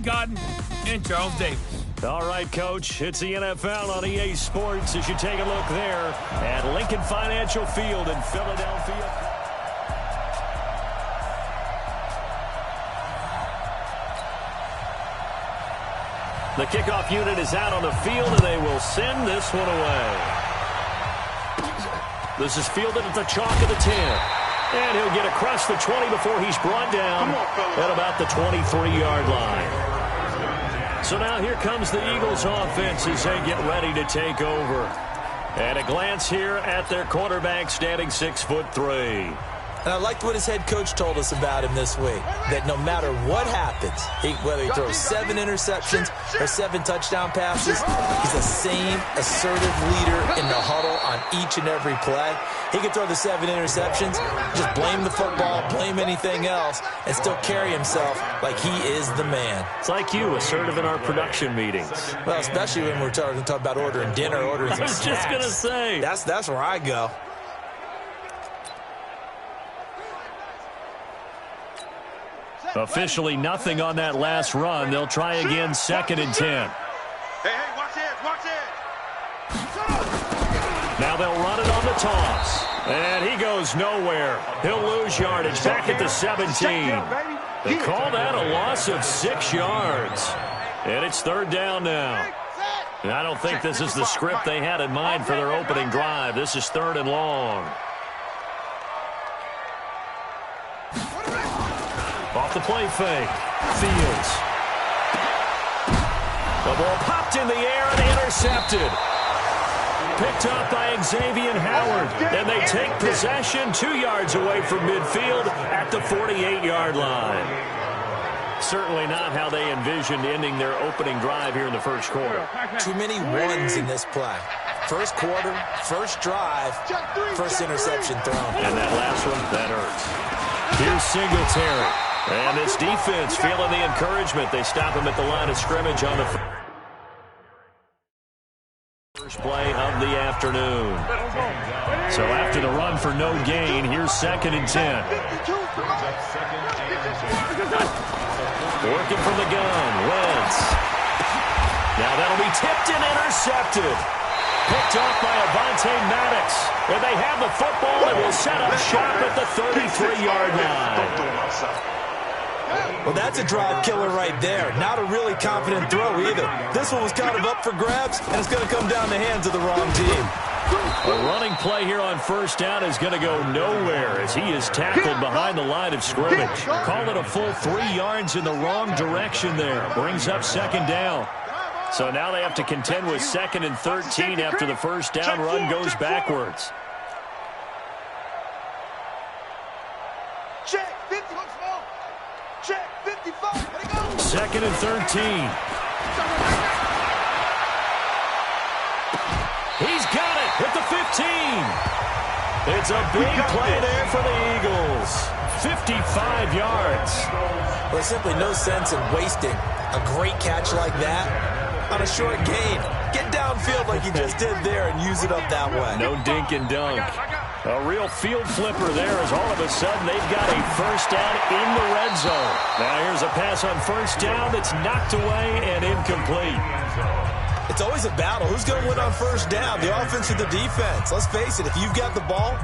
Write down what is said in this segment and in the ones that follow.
Godden and Charles Davis. All right, Coach, it's the NFL on EA Sports as you take a look there at Lincoln Financial Field in Philadelphia. The kickoff unit is out on the field, and they will send this one away. This is fielded at the chalk of the 10. And he'll get across the 20 before he's brought down at about the 23-yard line. So now here comes the Eagles offense as they get ready to take over. And a glance here at their quarterback standing 6'3". And I liked what his head coach told us about him this week, that no matter what happens, whether he throws 7 interceptions or 7 touchdown passes, he's the same assertive leader in the huddle on each and every play. He can throw the 7 interceptions, just blame the football, blame anything else, and still carry himself like he is the man. It's like you, assertive in our production meetings. Well, especially when we're talking about ordering dinner, ordering some snacks. I was just going to say. That's where I go. Officially nothing on that last run. They'll try again, 2nd and 10. Hey, watch it. Now they'll run it on the toss. And he goes nowhere. He'll lose yardage back at the 17. They call that a loss of 6 yards. And it's 3rd down now. And I don't think this is the script they had in mind for their opening drive. This is 3rd and long. Off the play fake. Fields. The ball popped in the air and intercepted. Picked up by Xavier Howard. And they take possession 2 yards away from midfield at the 48-yard line. Certainly not how they envisioned ending their opening drive here in the first quarter. Too many ones in this play. First quarter, first drive, first interception thrown. And that last one, that hurts. Here's Singletary. And this defense feeling the encouragement. They stop him at the line of scrimmage on the first play of the afternoon. So after the run for no gain, here's 2nd and 10. Working from the gun, Wentz. Now that'll be tipped and intercepted. Picked off by Avonte Maddox. And they have the football and will set up shop at the 33-yard line. Well, that's a drive killer right there. Not a really confident throw either. This one was kind of up for grabs, and it's going to come down the hands of the wrong team. A running play here on 1st down is going to go nowhere as he is tackled behind the line of scrimmage. Call it a full 3 yards in the wrong direction there. Brings up 2nd down. So now they have to contend with 2nd and 13 after the 1st down run goes backwards. Check 50. Check 55. 2nd and 13. He's got it at the 15. It's a big play there for the Eagles. 55 yards. Well, there's simply no sense in wasting a great catch like that on a short gain. Get downfield like you just did there and use it up that way. No dink and dunk. A real field flipper there as all of a sudden they've got a 1st down in the red zone. Now here's a pass on 1st down that's knocked away and incomplete. It's always a battle. Who's going to win on 1st down, the offense or the defense? Let's face it, if you've got the ball,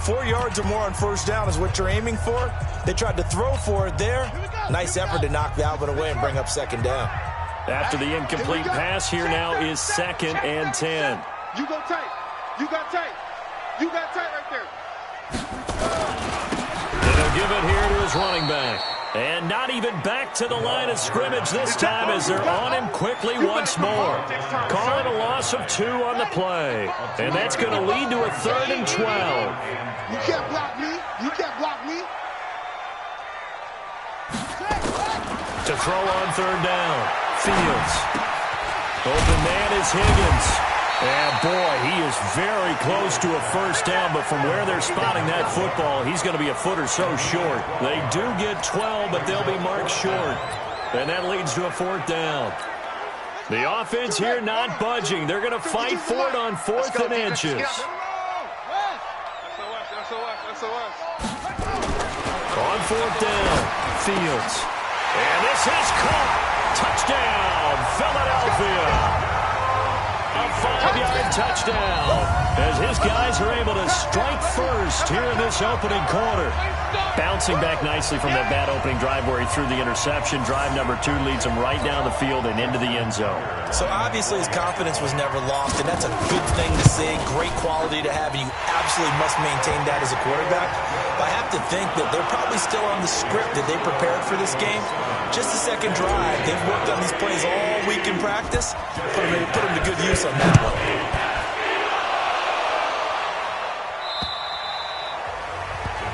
4 yards or more on 1st down is what you're aiming for. They tried to throw for it there. Nice effort to knock that one away and bring up 2nd down. After the incomplete pass, here now is 2nd and 10. You go tight. You got tight. You got tight right there. And he'll give it here to his running back. And not even back to the line of scrimmage this time as they're on him quickly once more. Call it a loss of 2 on the play. And that's going to lead to a 3rd and 12. You can't block me. You can't block me. To throw on 3rd down. Fields. Open man is Higgins. And boy, he is very close to a 1st down, but from where they're spotting that football, he's going to be a foot or so short. They do get 12, but they'll be marked short. And that leads to a 4th down. The offense here not budging. They're going to fight for it on 4th and inches. On 4th down, Fields. And this is caught. Philadelphia. A 5-yard touchdown as his guys are able to strike first here in this opening quarter. Bouncing back nicely from that bad opening drive where he threw the interception. Drive number 2 leads him right down the field and into the end zone. So obviously his confidence was never lost, and that's a good thing to see. Great quality to have, and you absolutely must maintain that as a quarterback. But I have to think that they're probably still on the script that they prepared for this game. Just the second drive. They've worked on these plays all week in practice. Put them to good use on that one.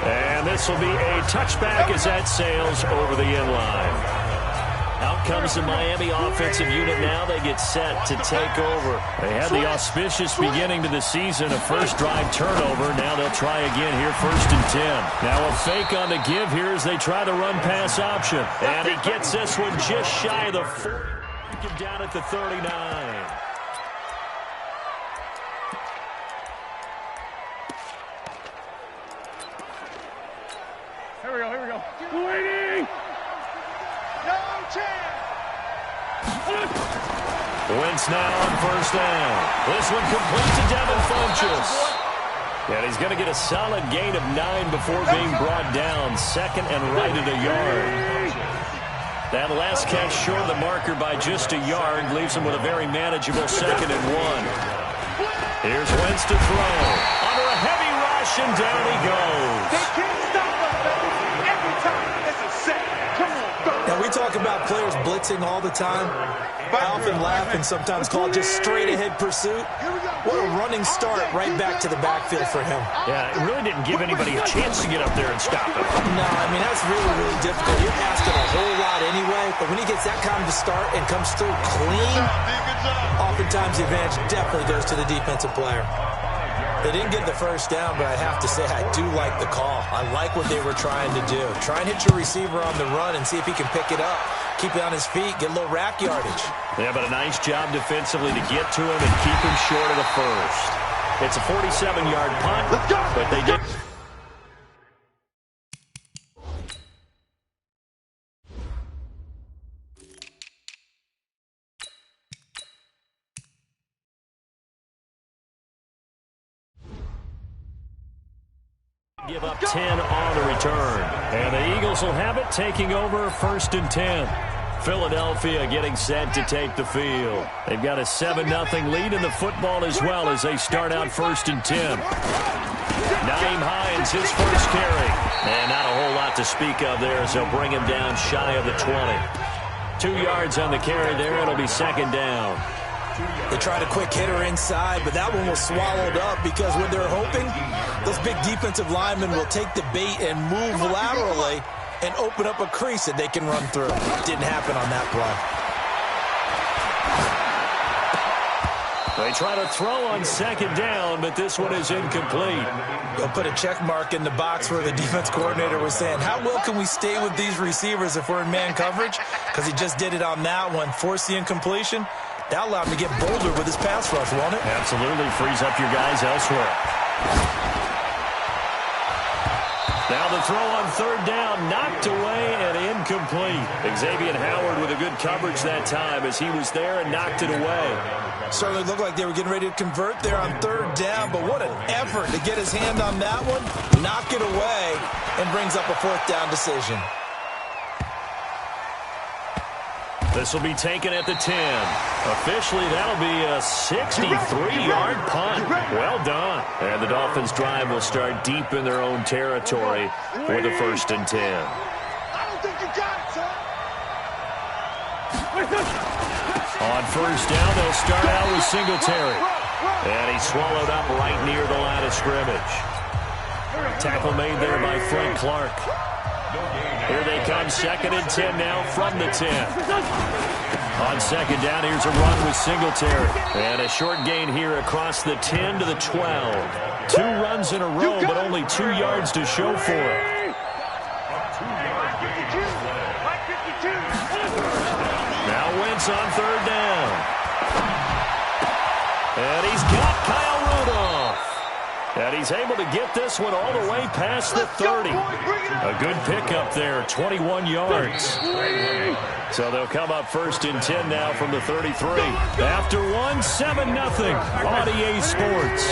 And this will be a touchback as that sails over the end line. Out comes the Miami offensive unit now. They get set to take over. They had the auspicious beginning to the season, a first drive turnover. Now they'll try again here, 1st and 10. Now a fake on the give here as they try to run pass option. And he gets this one just shy of the 40. Down at the 39. Here we go. Waiting! No chance! Wentz now on 1st down. This one complete to Devin Funchess. And he's going to get a solid gain of 9 before being brought down. 2nd and right at a yard. That last catch short of the marker by just a yard leaves him with a very manageable 2nd and 1. Here's Wentz to throw. Under a heavy rush, and down he goes. They can't stop us, baby. Every time it's a set. Come on, go. Now, we talk about players blitzing all the time. I often laugh and sometimes call it just straight-ahead pursuit. What a running start right back to the backfield for him. Yeah, it really didn't give anybody a chance to get up there and stop him. No, I mean, that's really, really difficult. You're asking a whole lot anyway, but when he gets that kind of a start and comes through clean, oftentimes the advantage definitely goes to the defensive player. They didn't get the 1st down, but I have to say I do like the call. I like what they were trying to do. Try and hit your receiver on the run and see if he can pick it up. Keep it on his feet, get a little rack yardage. Yeah, but a nice job defensively to get to him and keep him short of the 1st. It's a 47-yard punt, but they did. Give up 10 on the return. And the Eagles will have it, taking over 1st and 10. Philadelphia getting set to take the field. They've got a 7-0 lead in the football as well as they start out 1st and 10. Naeem Hines, his first carry. And not a whole lot to speak of there as they'll bring him down shy of the 20. 2 yards on the carry there. It'll be 2nd down. They tried a quick hitter inside, but that one was swallowed up because what they're hoping, those big defensive linemen will take the bait and move laterally and open up a crease that they can run through. Didn't happen on that play. They try to throw on 2nd down, but this one is incomplete. They'll put a check mark in the box where the defense coordinator was saying, how well can we stay with these receivers if we're in man coverage? Because he just did it on that one, forced the incompletion. That allowed him to get bolder with his pass rush, won't it? Absolutely. Frees up your guys elsewhere. Now the throw on 3rd down, knocked away and incomplete. Xavier Howard with a good coverage that time as he was there and knocked it away. Certainly looked like they were getting ready to convert there on 3rd down, but what an effort to get his hand on that one, knock it away, and brings up a 4th down decision. This will be taken at the 10. Officially, that'll be a 63-yard punt. Well done. And the Dolphins' drive will start deep in their own territory with a 1st and 10. I don't think you got it, son. On 1st down, they'll start out with Singletary. And he's swallowed up right near the line of scrimmage. Tackle made there by Frank Clark. Here they come, 2nd and 10 now from the 10. On 2nd down, here's a run with Singletary. And a short gain here across the 10 to the 12. 2 runs in a row, but only 2 yards to show for it. Now Wentz on 3rd down. And he's got Kyle Rudolph. And he's able to get this one all the way past the 30. A good pickup there, 21 yards. So they'll come up 1st and 10 now from the 33. After one, 7-0 on EA Sports.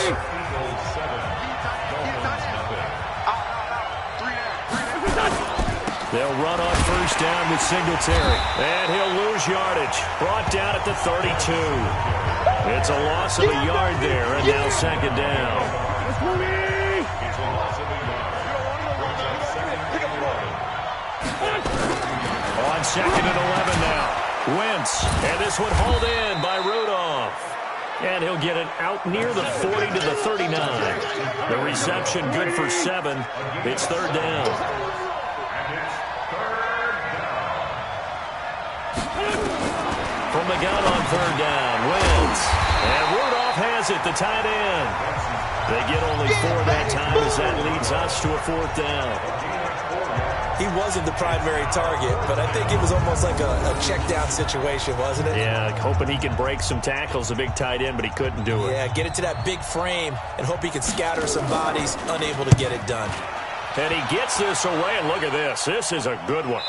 They'll run on 1st down with Singletary. And he'll lose yardage. Brought down at the 32. It's a loss of a yard there, and now 2nd down. On 2nd and 11 now. Wentz, and this one hauled in by Rudolph. And he'll get it out near the 40 to the 39. The reception good for 7. It's 3rd down. From the gun on 3rd down, Wentz. And Rudolph has it, the tight end. They get only 4 that time as that leads us to a 4th down. He wasn't the primary target, but I think it was almost like a check down situation, wasn't it? Yeah, hoping he can break some tackles, a big tight end, but he couldn't do it. Yeah, get it to that big frame and hope he can scatter some bodies, unable to get it done. And he gets this away, and look at this. This is a good one.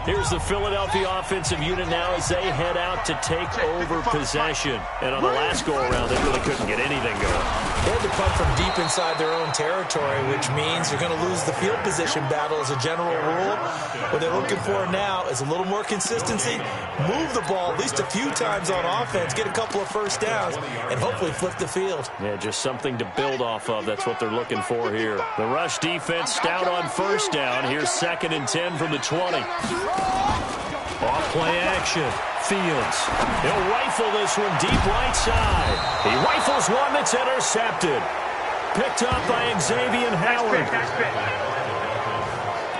Here's the Philadelphia offensive unit now as they head out to take over possession. And on the last go-around, they really couldn't get anything going. They had to punt from deep inside their own territory, which means you're going to lose the field position battle as a general rule. What they're looking for now is a little more consistency, move the ball at least a few times on offense, get a couple of 1st downs, and hopefully flip the field. Yeah, just something to build off of. That's what they're looking for here. The rush defense stout on 1st down. Here's 2nd and 10 from the 20. Off play action. Fields. He'll rifle this one deep right side. He rifles one that's intercepted. Picked up by Xavier Howard.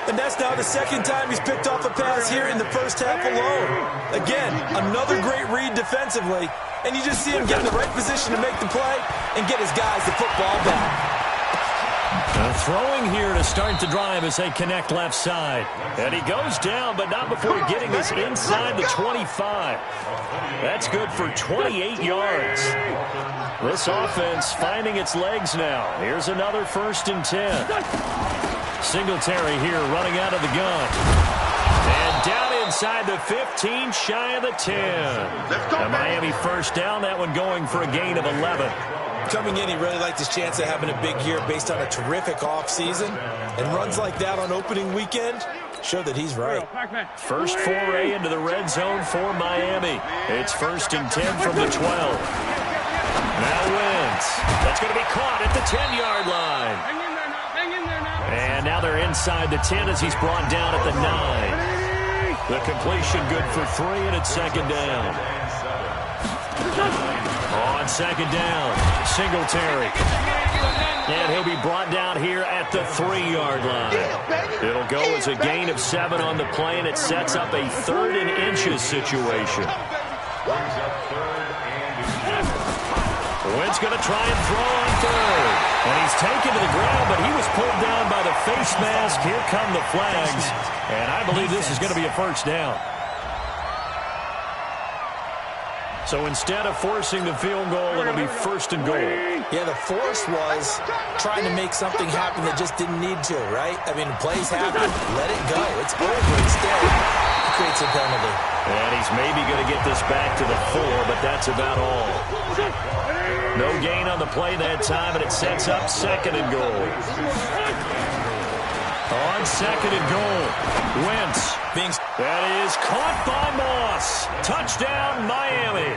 And that's now the 2nd time he's picked off a pass here in the 1st half alone. Again, another great read defensively. And you just see him get in the right position to make the play and get his guys the football back. Throwing here to start the drive as they connect left side. And he goes down, but not before getting this inside the 25. That's good for 28 yards. This offense finding its legs now. Here's another 1st and 10. Singletary here running out of the gun. And down inside the 15, shy of the 10. A Miami 1st down, that one going for a gain of 11. Coming in, he really liked his chance of having a big year based on a terrific offseason. And runs like that on opening weekend show that he's right. First foray into the red zone for Miami. It's 1st and 10 from the 12. Now Wentz. That's going to be caught at the 10-yard line. And now they're inside the 10 as he's brought down at the 9. The completion good for 3, and it's 2nd down. On 2nd down, Singletary. And he'll be brought down here at the 3-yard line. It'll go as a gain of 7 on the play, and it sets up a 3rd and inches situation. Wentz going to try and throw on 3rd. And he's taken to the ground, but he was pulled down by the face mask. Here come the flags. And I believe this is going to be a 1st down. So instead of forcing the field goal, it'll be 1st and goal. Yeah, the force was trying to make something happen that just didn't need to, right? I mean, plays happen, let it go. It's over instead. It creates a penalty. And he's maybe going to get this back to the 4, but that's about all. No gain on the play that time, and it sets up 2nd and goal. On 2nd and goal, Wentz. That is caught by Moss. Touchdown, Miami.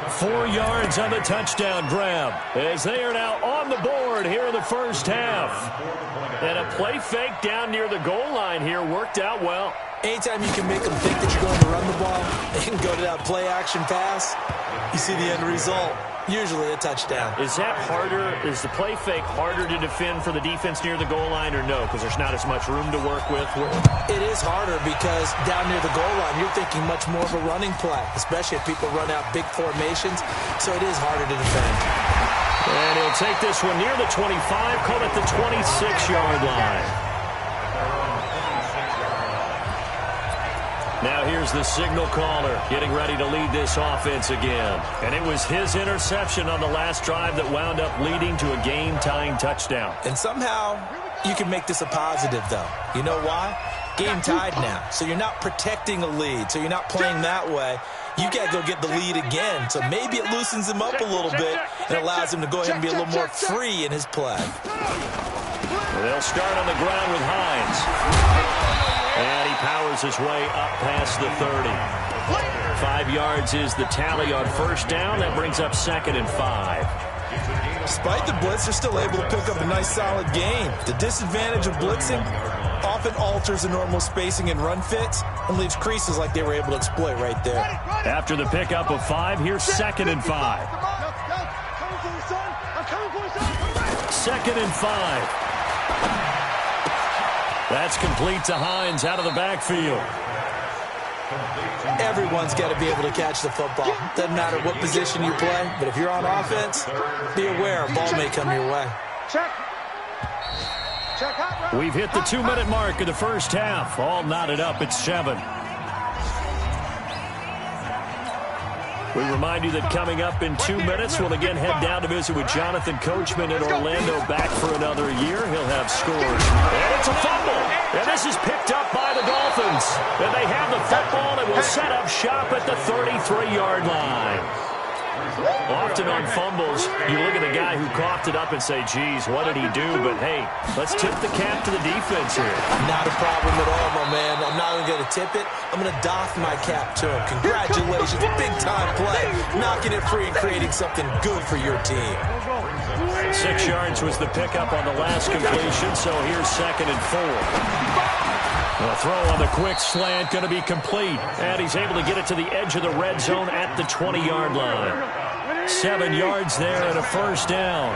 4 yards on the touchdown grab as they are now on the board here in the 1st half. And a play fake down near the goal line here worked out well. Anytime you can make them think that you're going to run the ball and go to that play action pass, you see the end result. Usually a touchdown. Is that harder? Is the play fake harder to defend for the defense near the goal line or no? Because there's not as much room to work with? It is harder because down near the goal line, you're thinking much more of a running play, especially if people run out big formations. So it is harder to defend. And he'll take this one near the 25, call it the 26-yard line. Now here's the signal caller getting ready to lead this offense again. And it was his interception on the last drive that wound up leading to a game-tying touchdown. And somehow you can make this a positive, though. You know why? Game tied now. So you're not protecting a lead. So you're not playing that way. You got to go get the lead again. So maybe it loosens him up a little bit and allows him to go ahead and be a little more free in his play. They'll start on the ground with Hines. And he powers his way up past the 30. 5 yards is the tally on first down. That brings up 2nd and 5. Despite the blitz, they're still able to pick up a nice, solid gain. The disadvantage of blitzing often alters the normal spacing and run fits and leaves creases like they were able to exploit right there. After the pickup of 5, here's 2nd and 5. 2nd and 5. That's complete to Hines out of the backfield. Everyone's got to be able to catch the football. Doesn't matter what position you play, but if you're on offense, be aware a ball may come your way. We've hit the 2-minute mark of the first half. All knotted up at 7. We remind you that coming up in 2 minutes, we'll again head down to visit with Jonathan Coachman in Orlando, back for another year. He'll have scores. And it's a fumble. And this is picked up by the Dolphins. And they have the football and will set up shop at the 33-yard line. Often on fumbles, you look at the guy who coughed it up and say, geez, what did he do? But, hey, let's tip the cap to the defense here. Not a problem at all, my man. I'm not even going to tip it. I'm going to doff my cap to him. Congratulations. Big-time play. Knocking it free and creating something good for your team. 6 yards was the pickup on the last completion, so here's 2nd and 4. The throw on the quick slant going to be complete. And he's able to get it to the edge of the red zone at the 20-yard line. 7 yards there and a first down. On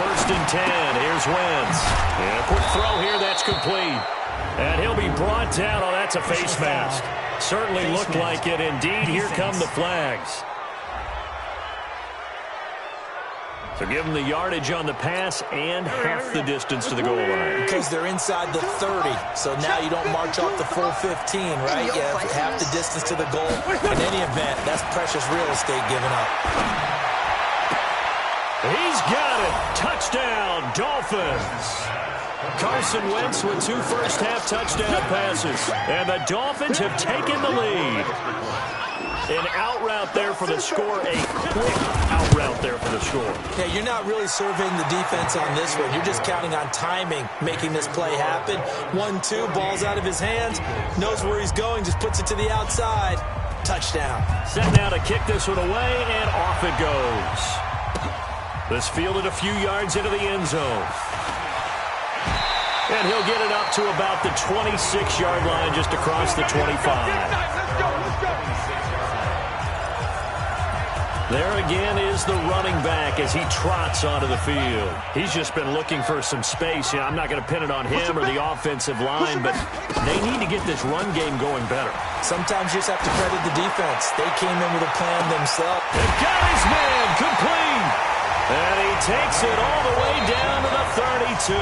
1st and 10, here's Wentz. And a quick throw here, that's complete. And he'll be brought down. Oh, that's a face mask. Certainly looked like it. Indeed, here come the flags. So give them the yardage on the pass and half the distance to the goal line. Because they're inside the 30, so now you don't march off the full 15, right? You have half the distance to the goal. In any event, that's precious real estate given up. He's got it. Touchdown, Dolphins. Carson Wentz with 2 first-half touchdown passes. And the Dolphins have taken the lead. An out route there for the score, a quick out route there for the score. Yeah, you're not really surveying the defense on this one. You're just counting on timing, making this play happen. 1-2, ball's out of his hands, knows where he's going, just puts it to the outside. Touchdown. Set now to kick this one away, and off it goes. This fielded a few yards into the end zone. And he'll get it up to about the 26-yard line, just across the 25. There again is the running back as he trots onto the field. He's just been looking for some space. You know, I'm not going to pin it on him or the offensive line, but they need to get this run game going better. Sometimes you just have to credit the defense. They came in with a plan themselves. They've got his man complete. And he takes it all the way down to the 32.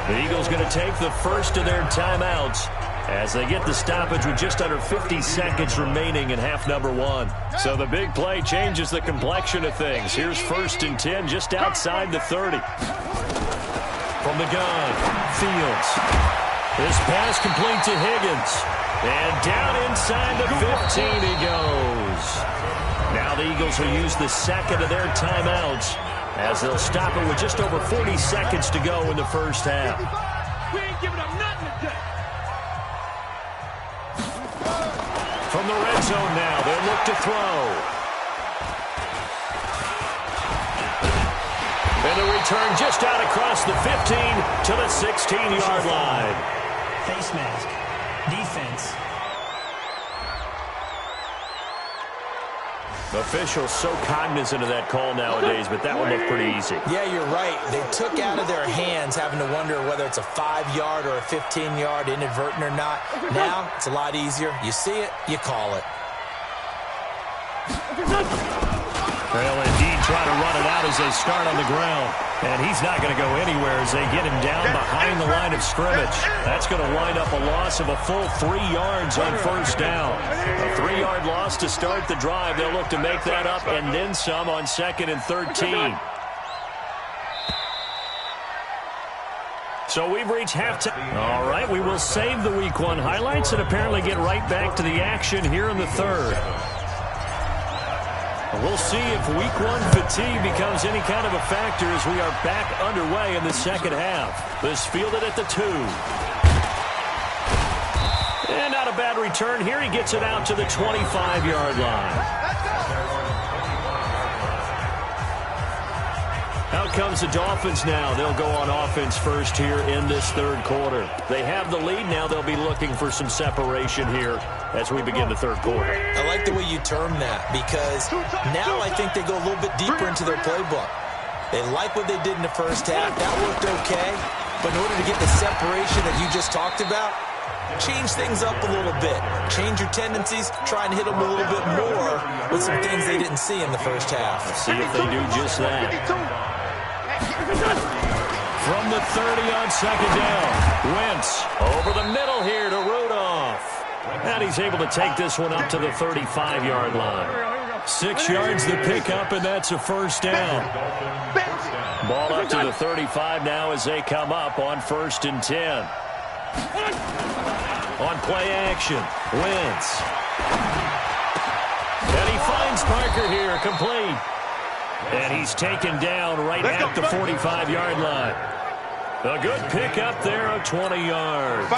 The Eagles going to take the first of their timeouts as they get the stoppage with just under 50 seconds remaining in half number 1. So the big play changes the complexion of things. Here's 1st and 10 just outside the 30. From the gun, Fields. This pass complete to Higgins. And down inside the 15 he goes. Now the Eagles will use the second of their timeouts as they'll stop it with just over 40 seconds to go in the first half. We ain't giving up nothing today. From the red zone now, they'll look to throw. And the return just out across the 15 to the 16-yard line. Face mask. Defense. Officials so cognizant of that call nowadays, but that one looked pretty easy. Yeah, you're right. They took out of their hands having to wonder whether it's a 5-yard or a 15-yard, inadvertent or not. Now, it's a lot easier. You see it, you call it. They'll indeed try to run it out as they start on the ground. And he's not going to go anywhere as they get him down behind the line of scrimmage. That's going to wind up a loss of a full 3 yards on first down. A 3-yard loss to start the drive. They'll look to make that up and then some on 2nd and 13. So we've reached halftime. All right, we will save the Week 1 highlights and apparently get right back to the action here in the third. We'll see if Week 1 fatigue becomes any kind of a factor as we are back underway in the second half. This fielded at the 2. And not a bad return here. He gets it out to the 25-yard line. Out comes the Dolphins now. They'll go on offense first here in this third quarter. They have the lead. Now they'll be looking for some separation here as we begin the third quarter. I like the way you term that because now I think they go a little bit deeper into their playbook. They like what they did in the first half. That worked okay. But in order to get the separation that you just talked about, change things up a little bit. Change your tendencies. Try and hit them a little bit more with some things they didn't see in the first half. See if they do just that. From the 30 on second down, Wentz over the middle here to Rudolph. And he's able to take this one up to the 35-yard line. 6 yards to pick up, and that's a first down. Ball up to the 35 now as they come up on 1st and 10. On play action, Wentz. And he finds Parker here, complete. And he's taken down right at the 45-yard line. A good pickup there of 20 yards.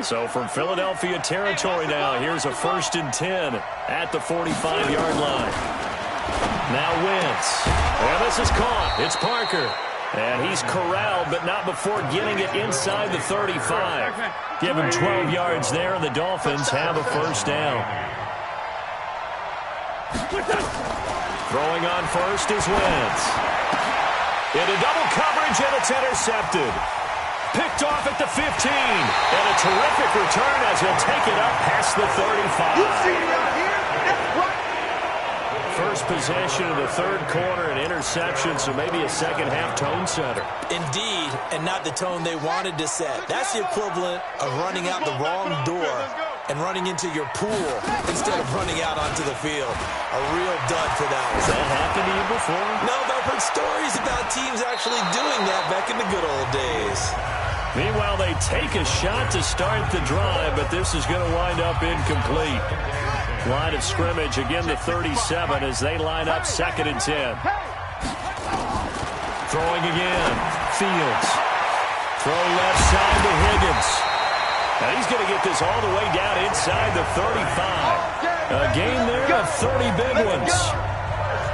So from Philadelphia territory now, here's a 1st and 10 at the 45-yard line. Now Wentz. And this is caught. It's Parker. And he's corralled, but not before getting it inside the 35. Give him 12 yards there, and the Dolphins have a first down. Throwing on first is Wentz. Into double coverage, and it's intercepted. Picked off at the 15. And a terrific return as he'll take it up past the 35. You see it out here? That's right. First possession of the third quarter, an interception, so maybe a second-half tone setter. Indeed, and not the tone they wanted to set. That's the equivalent of running out the wrong door and running into your pool instead of running out onto the field. A real dud for that one. Has that happened to you before? No, but I've heard stories about teams actually doing that back in the good old days. Meanwhile, they take a shot to start the drive, but this is going to wind up incomplete. Line of scrimmage, again the 37 as they line up 2nd and 10. Throwing again, Fields. Throw left side to Higgins. Now he's going to get this all the way down inside the 35. A gain there of 30 big ones.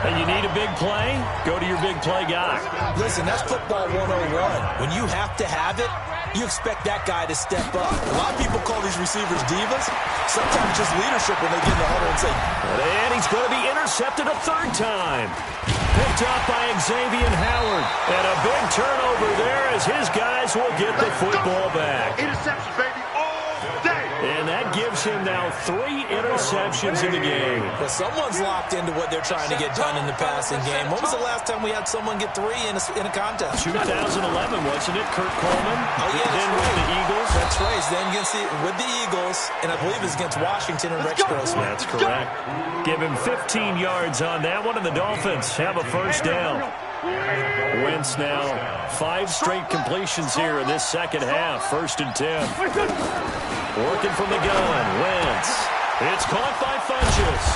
And you need a big play? Go to your big play guy. Listen, that's football 101. When you have to have it, you expect that guy to step up. A lot of people call these receivers divas. Sometimes just leadership when they get in the huddle and say, and he's going to be intercepted a third time. Picked up by Xavier Howard. And a big turnover there as his guys will get the football back. Interception, baby, all day. And that gives him now 3 interceptions in the game. well, someone's locked into what they're trying to get done in the passing game. When was the last time we had someone get 3 in a contest? 2011, wasn't it? Kurt Coleman. Oh, yeah, Then that's with right. the Eagles. That's right. Then with the Eagles, and I believe it's against Washington and Rex Grossman. That's correct. Give him 15 yards on that one, and the Dolphins have a first down. Wentz now 5 straight completions here in this second half. 1st and 10. Working from the gun, Wentz. It's caught by Funchess.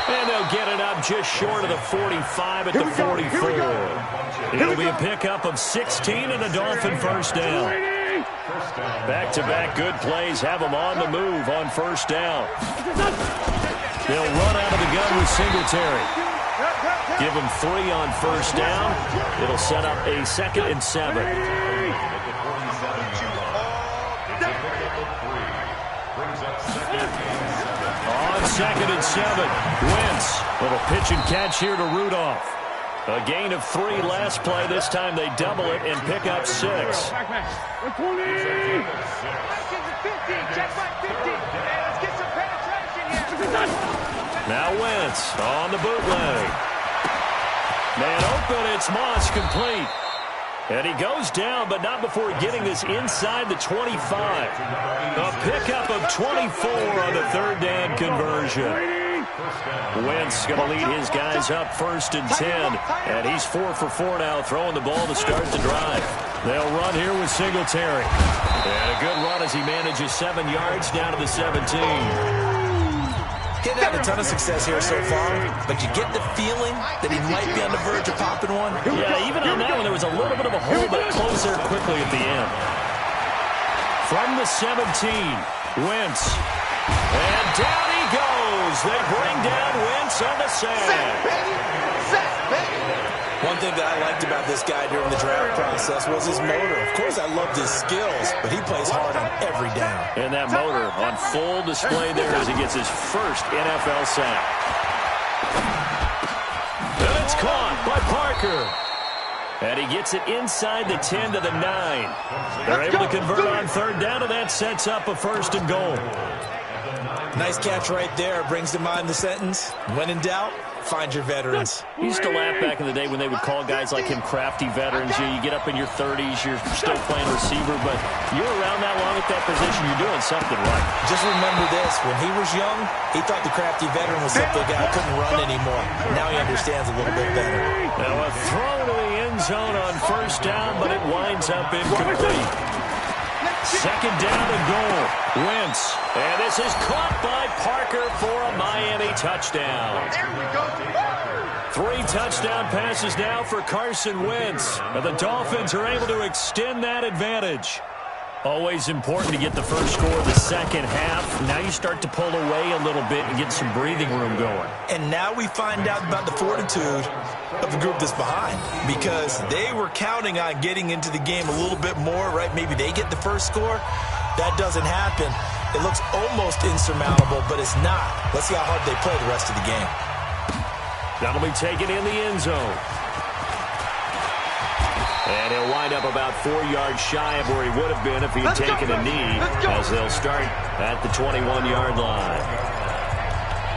And they'll get it up just short of the 45 at the 44. It'll be a pickup of 16 and a Dolphin first down. Back-to-back good plays have them on the move on first down. They'll run out of the gun with Singletary. Give them 3 on first down. It'll set up a 2nd and 7. On 2nd and 7, Wentz. Little pitch and catch here to Rudolph. A gain of 3 last play. This time they double it and pick up 6. Check back 50. Let's get some penetration here. Now Wentz on the bootleg. Man open, it's Moss, complete. And he goes down, but not before getting this inside the 25. A pickup of 24 on the third down conversion. Wentz going to lead his guys up 1st and 10. And he's 4 for 4 now, throwing the ball to start the drive. They'll run here with Cmperry. And a good run as he manages 7 yards down to the 17. He hasn't had a ton of success here so far, but you get the feeling that he might be on the verge of popping one. Yeah, even on that one, there was a little bit of a hole, but it closed there quickly at the end. From the 17, Wentz. And down he goes. They bring down Wentz on the sack. One thing that I liked about this guy during the draft process was his motor. Of course, I loved his skills, but he plays hard on every down. And that motor on full display there as he gets his first NFL sack. And it's caught by Parker. And he gets it inside the 10 to the 9. They're able to convert on 3rd down, and that sets up a 1st and goal. Nice catch right there. Brings to mind the sentence, when in doubt, find your veterans. You used to laugh back in the day when they would call guys like him crafty veterans. You get up in your 30s, you're still playing receiver, but you're around that long at that position, you're doing something right. Just remember this, when he was young, he thought the crafty veteran was simply a guy who couldn't run anymore. Now he understands a little bit better. Now a throw to the end zone on 1st down, but it winds up incomplete. 2nd down and goal. Wentz. And this is caught by Parker for a Miami touchdown. 3 touchdown passes now for Carson Wentz. And the Dolphins are able to extend that advantage. Always important to get the first score of the second half. Now you start to pull away a little bit and get some breathing room going. And now we find out about the fortitude of the group that's behind, because they were counting on getting into the game a little bit more, right? Maybe they get the first score. That doesn't happen. It looks almost insurmountable, but it's not. Let's see how hard they play the rest of the game. That'll be taken in the end zone. And he'll wind up about 4 yards shy of where he would have been if he had taken a knee, as they'll start at the 21-yard line.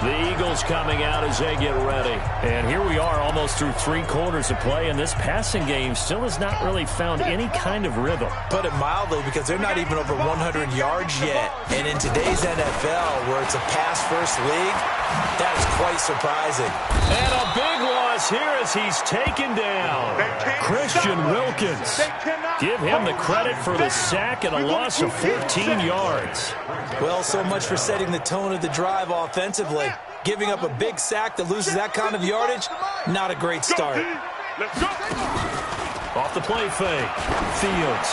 The Eagles coming out as they get ready. And here we are almost through 3 quarters of play, and this passing game still has not really found any kind of rhythm. Put it mildly, because they're not even over 100 yards yet. And in today's NFL, where it's a pass-first league, that is quite surprising. And a big loss here as he's taken down. Christian Wilkins. Give him the credit for the sack and a loss of 14 yards. Well, so much for setting the tone of the drive offensively. Giving up a big sack that loses that kind of yardage, not a great start. Off the play fake, Fields.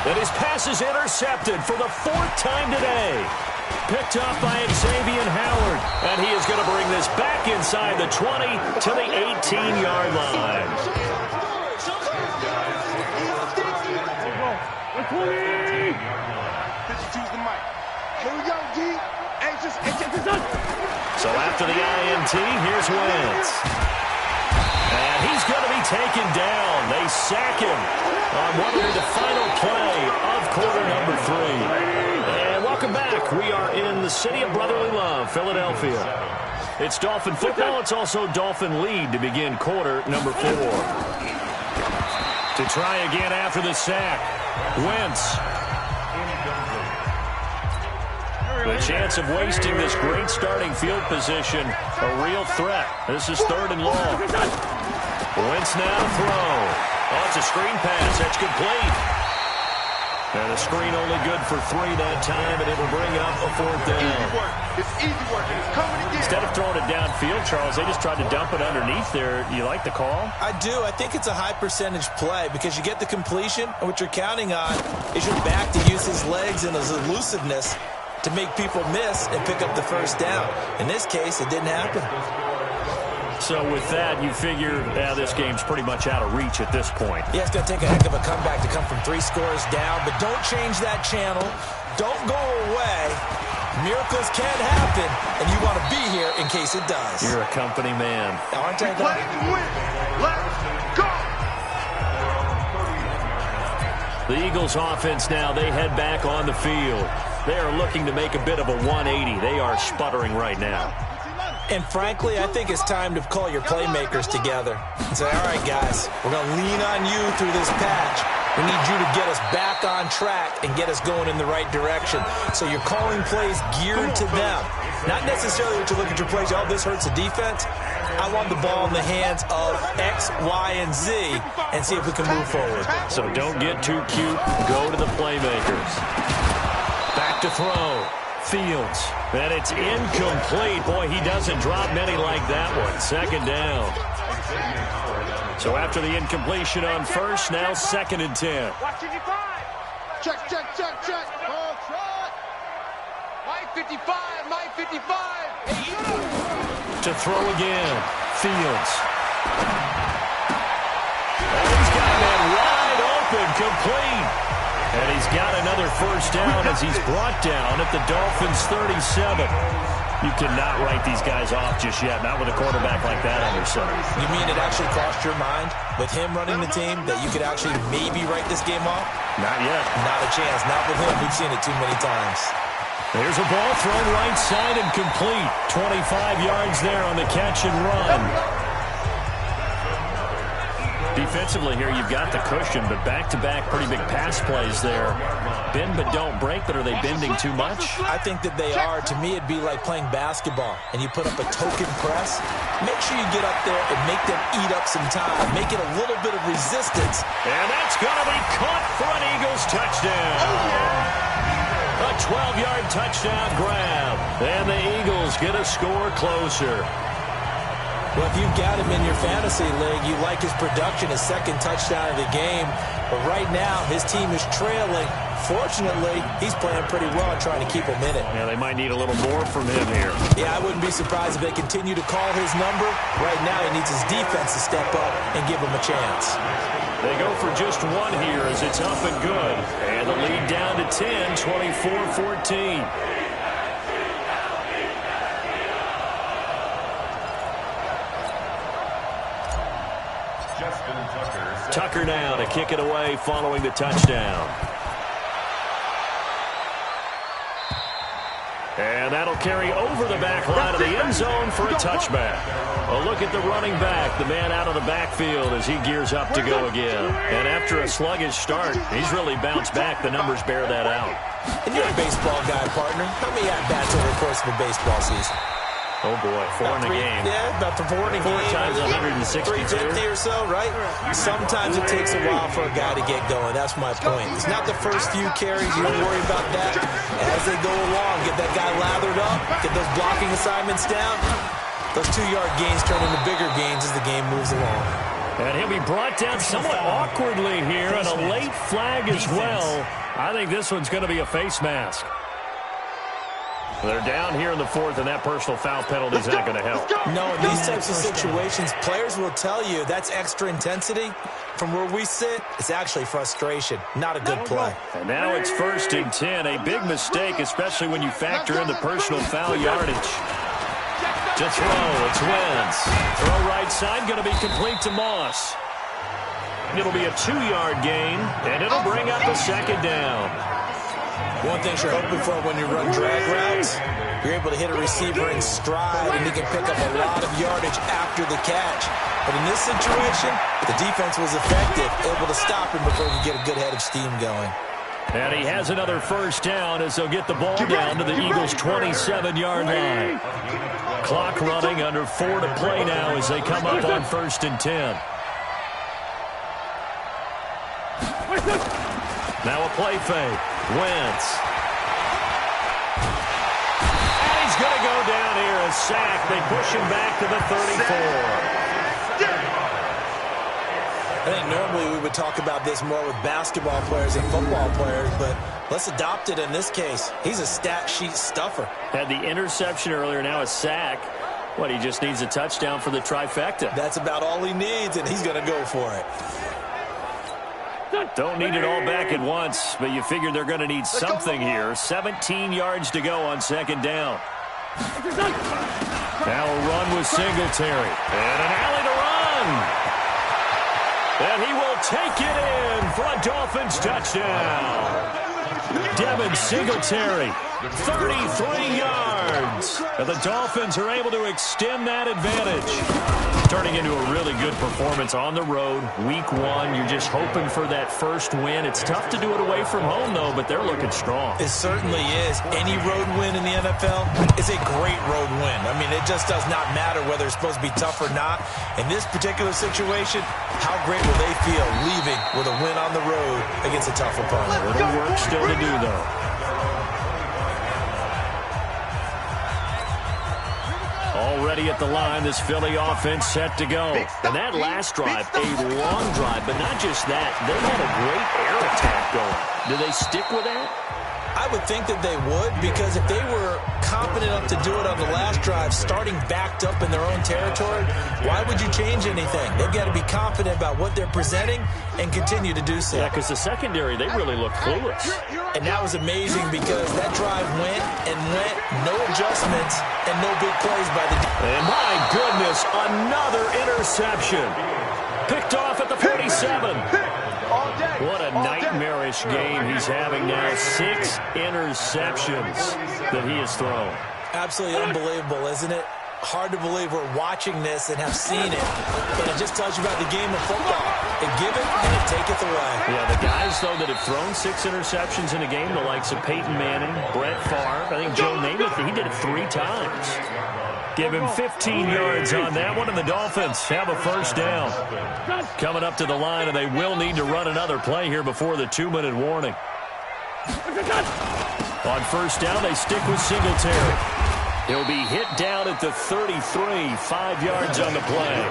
And his pass is intercepted for the 4th time today. Picked up by Xavier Howard. And he is going to bring this back inside the 20 to the 18-yard line. So after the INT, here's Wentz. And he's going to be taken down. They sack him on what will be the final play of quarter number 3. And welcome back. We are in the city of brotherly love, Philadelphia. It's Dolphin football. It's also Dolphin lead to begin quarter number 4. To try again after the sack, Wentz. The chance of wasting this great starting field position, a real threat. This is 3rd and long. Wentz now to throw. Oh, it's a screen pass. That's complete. And a screen only good for 3 that time, and it'll bring up a 4th down. It's easy work. It's coming again. Instead of throwing it downfield, Charles, they just tried to dump it underneath there. You like the call? I do. I think it's a high-percentage play because you get the completion, and what you're counting on is your back to use his legs and his elusiveness to make people miss and pick up the first down. In this case, it didn't happen. So with that, you figure this game's pretty much out of reach at this point. Yeah, it's going to take a heck of a comeback to come from 3 scores down, but don't change that channel. Don't go away. Miracles can happen, and you want to be here in case it does. You're a company man. Aren't I? Let's go. The Eagles offense now, they head back on the field. They are looking to make a bit of a 180. They are sputtering right now. And frankly, I think it's time to call your playmakers together and say, all right, guys, we're going to lean on you through this patch. We need you to get us back on track and get us going in the right direction. So you're calling plays geared to them. Not necessarily that you look at your plays, oh, this hurts the defense. I want the ball in the hands of X, Y, and Z and see if we can move forward. So don't get too cute. Go to the playmakers. Back to throw. Fields. And it's incomplete. Boy, he doesn't drop many like that one. Second down. So after the incompletion on first, now 2nd and 10. Check, check, check, check. Ball trot. Mike 55, Mike 55. To throw again. Fields. And he's got that wide open, complete. And he's got another first down as he's brought down at the Dolphins' 37. You cannot write these guys off just yet, not with a quarterback like that under center. You mean it actually crossed your mind with him running the team that you could actually maybe write this game off? Not yet. Not a chance. Not with him. We've seen it too many times. There's a ball thrown right side and complete. 25 yards there on the catch and run. Defensively here, you've got the cushion, but back-to-back pretty big pass plays there. Bend but don't break, but are they bending too much? I think that they are. To me, it'd be like playing basketball, and you put up a token press. Make sure you get up there and make them eat up some time. Make it a little bit of resistance. And that's going to be caught for an Eagles touchdown. A 12-yard touchdown grab. And the Eagles get a score closer. Well, if you've got him in your fantasy league, you like his production, his 2nd touchdown of the game. But right now, his team is trailing. Fortunately, he's playing pretty well and trying to keep him in it. Yeah, they might need a little more from him here. Yeah, I wouldn't be surprised if they continue to call his number. Right now, he needs his defense to step up and give him a chance. They go for just one here as it's up and good. And the lead down to 10, 24-14. Tucker now to kick it away following the touchdown. And that'll carry over the back line of the end zone for a touchback. A look at the running back, the man out of the backfield as he gears up to go again. And after a sluggish start, he's really bounced back. The numbers bear that out. And you're a baseball guy, partner. How many at-bats over the course of a baseball season? Oh, boy, 4 in a game. Yeah, about 4 in a game. 4 times 162. 350 or so, right? Sometimes it takes a while for a guy to get going. That's my point. It's not the first few carries. You don't worry about that. As they go along, get that guy lathered up, get those blocking assignments down. Those 2-yard gains turn into bigger gains as the game moves along. And he'll be brought down somewhat awkwardly here, and a late flag as well. I think this one's going to be a face mask. They're down here in the 4th, and that personal foul penalty is not going to help. No, in these types of situations, players will tell you that's extra intensity. From where we sit, it's actually frustration, not a good play. And now it's 1st and 10, a big mistake, especially when you factor in the personal foul yardage. To throw, it's Wentz. Throw right side, going to be complete to Moss. It'll be a 2-yard gain, and it'll bring up a 2nd down. One thing you're hoping for when you run drag routes, you're able to hit a receiver in stride, and he can pick up a lot of yardage after the catch. But in this situation, the defense was effective, able to stop him before he could get a good head of steam going. And he has another first down as they'll get the ball down to the Eagles' 27-yard line. Clock running, under 4 to play now as they come up on 1st and 10. Now a play fake. Wentz. And he's going to go down here, a sack. They push him back to the 34. I think normally we would talk about this more with basketball players and football players, but let's adopt it in this case. He's a stat sheet stuffer. Had the interception earlier, now a sack. What, he just needs a touchdown for the trifecta. That's about all he needs, and he's going to go for it. Don't need it all back at once, but you figure they're going to need something here. 17 yards to go on 2nd down. Now a run with Singletary. And an alley to run. And he will take it in for a Dolphins touchdown. Devin Singletary, 33 yards. And the Dolphins are able to extend that advantage. Turning into a really good performance on the road. Week 1, you're just hoping for that first win. It's tough to do it away from home, though, but they're looking strong. It certainly is. Any road win in the NFL is a great road win. I mean, it just does not matter whether it's supposed to be tough or not. In this particular situation, how great will they feel leaving with a win on the road against a tough opponent? A little work still to do, though. Already at the line, this Philly offense set to go. And that last drive, a long drive, but not just that. They had a great air attack going. Do they stick with that? I would think that they would, because if they were confident enough to do it on the last drive, starting backed up in their own territory, why would you change anything? They've got to be confident about what they're presenting and continue to do so. Yeah, because the secondary, they really look clueless. And that was amazing because that drive went and went, no adjustments and no big plays by the defense. And my goodness, another interception. Picked off at the 47. What a nightmarish game he's having now. 6 interceptions that he has thrown. Absolutely unbelievable, isn't it? Hard to believe we're watching this and have seen it. But it just tells you about the game of football. It giveth and it taketh away. Yeah, the guys, though, that have thrown 6 interceptions in a game, the likes of Peyton Manning, Brett Favre, I think Joe Namath, he did it 3 times. Give him 15 yards on that one, and the Dolphins have a first down. Coming up to the line, and they will need to run another play here before the 2-minute warning. On first down, they stick with Singletary. He'll be hit down at the 33, 5 yards on the play.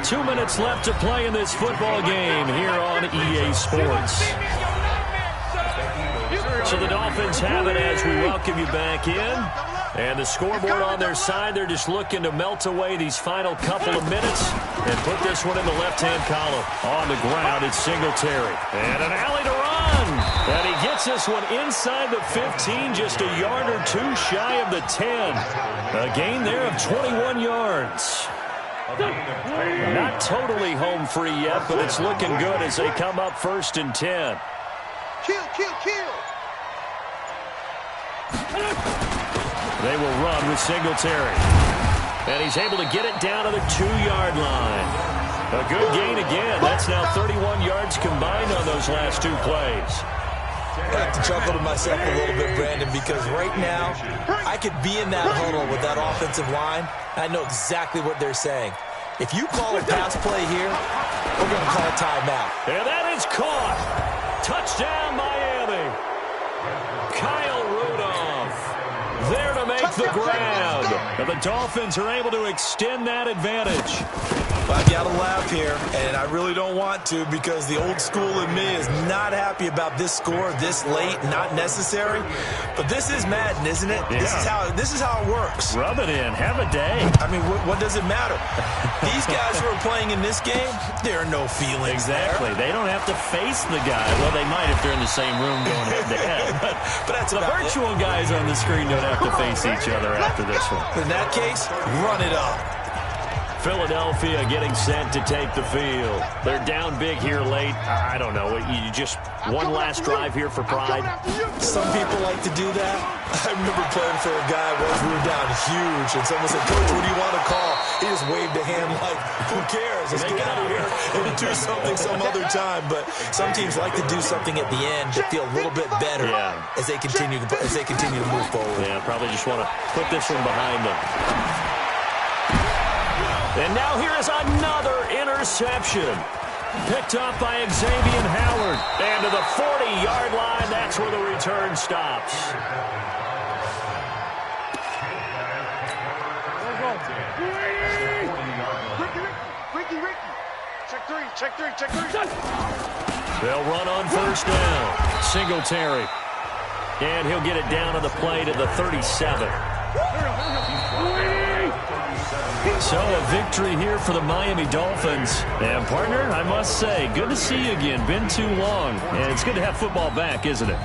2 minutes left to play in this football game here on EA Sports. So the Dolphins have it as we welcome you back in. And the scoreboard on their side, they're just looking to melt away these final couple of minutes and put this one in the left-hand column. On the ground, it's Singletary. And an alley to run. And he gets this one inside the 15, just a yard or 2 shy of the 10. A gain there of 21 yards. Not totally home free yet, but it's looking good as they come up 1st and 10. Kill, kill, kill. They will run with Singletary. And he's able to get it down to the 2-yard line. A good gain again. That's now 31 yards combined on those last 2 plays. I have to chuckle to myself a little bit, Brandon, because right now I could be in that huddle with that offensive line. I know exactly what they're saying. If you call a pass play here, we're going to call a timeout. And that is caught. Touchdown, Miami. Kyle Rudolph there to make the grab. And the Dolphins are able to extend that advantage. I've got to laugh here, and I really don't want to because the old school in me is not happy about this score this late, not necessary. But this is Madden, isn't it? Yeah. This is how it works. Rub it in. Have a day. I mean, what does it matter? These guys who are playing in this game, there are no feelings Exactly. there. They don't have to face the guy. Well, they might if they're in the same room going head-to-head. But that's the virtual guys on the screen don't have to face each other after this one. In that case, run it up. Philadelphia getting set to take the field. They're down big here late. I don't know. You just one last drive here for pride. Some people like to do that. I remember playing for a guy once we were down huge, and someone said, "Coach, what do you want to call?" He just waved a hand like, "Who cares? Let's get out of here and do something some other time." But some teams like to do something at the end to feel a little bit better as they continue to move forward. Yeah, probably just want to put this one behind them. And now here is another interception. Picked up by Xavier Howard. And to the 40-yard line, that's where the return stops. Ricky. Check three. They'll run on first down. Singletary. And he'll get it down on the play to the 37. So a victory here for the Miami Dolphins. And, partner, I must say, good to see you again. Been too long. And it's good to have football back, isn't it?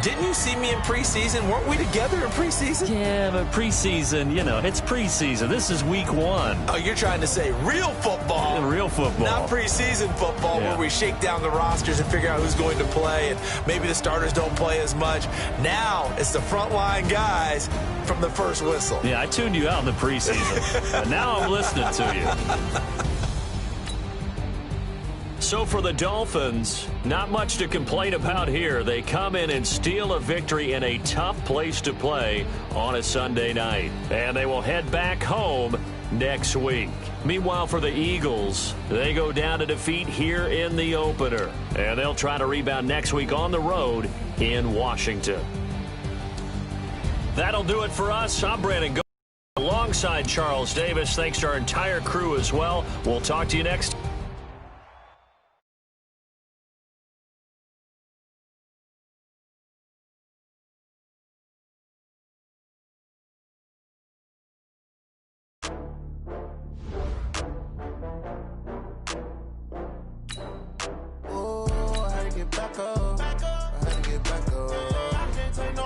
Didn't you see me in preseason? Weren't we together in preseason? Yeah, but preseason, you know, it's preseason. This is week 1. Oh, you're trying to say real football. Yeah, real football. Not preseason football where we shake down the rosters and figure out who's going to play, and maybe the starters don't play as much. Now it's the frontline guys from the first whistle. Yeah, I tuned you out in the preseason. But now I'm listening to you. So for the Dolphins, not much to complain about here. They come in and steal a victory in a tough place to play on a Sunday night. And they will head back home next week. Meanwhile, for the Eagles, they go down to defeat here in the opener. And they'll try to rebound next week on the road in Washington. That'll do it for us. I'm Brandon Go alongside Charles Davis. Thanks to our entire crew as well. We'll talk to you next. Back up. I had to get back up. I can't take no